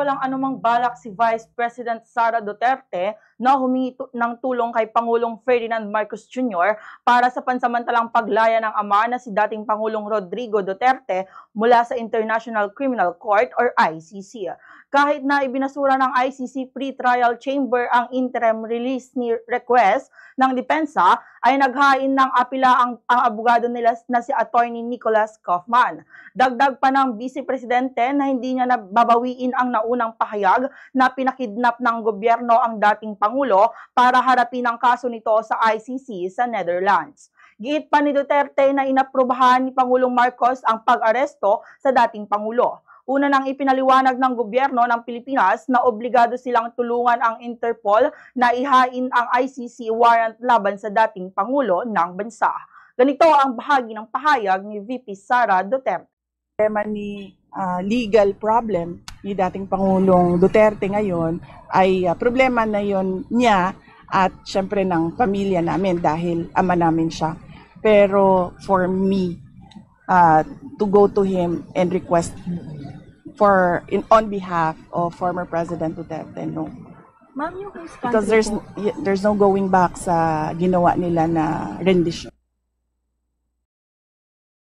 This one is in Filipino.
walang anumang balak si Vice President Sara Duterte na humingi ng tulong kay Pangulong Ferdinand Marcos Jr. para sa pansamantalang paglaya ng ama na si dating Pangulong Rodrigo Duterte mula sa International Criminal Court or ICC. Kahit na ibinasura ng ICC pre-trial chamber ang interim release ni request ng depensa, ay naghain ng apela ang abogado nila na si Attorney Nicholas Kaufman. Dagdag pa ng Vice Presidente na hindi niya nababawiin ang naunang pahayag na pinakidnap ng gobyerno ang dating Pangulo para harapin ang kaso nito sa ICC sa Netherlands. Giit pa ni Duterte na inaprubahan ni Pangulong Marcos ang pag-aresto sa dating Pangulo. Una nang ipinaliwanag ng gobyerno ng Pilipinas na obligado silang tulungan ang Interpol na ihain ang ICC warrant laban sa dating Pangulo ng bansa. Ganito ang bahagi ng pahayag ni VP Sara Duterte. Tema ni legal problem ni dating Pangulong Duterte ngayon ay problema na yon niya at syempre ng pamilya namin dahil ama namin siya. Pero for me to go to him and request on behalf of former President Duterte, no. Ma'am, yung Because there's no going back sa ginawa nila na rendition.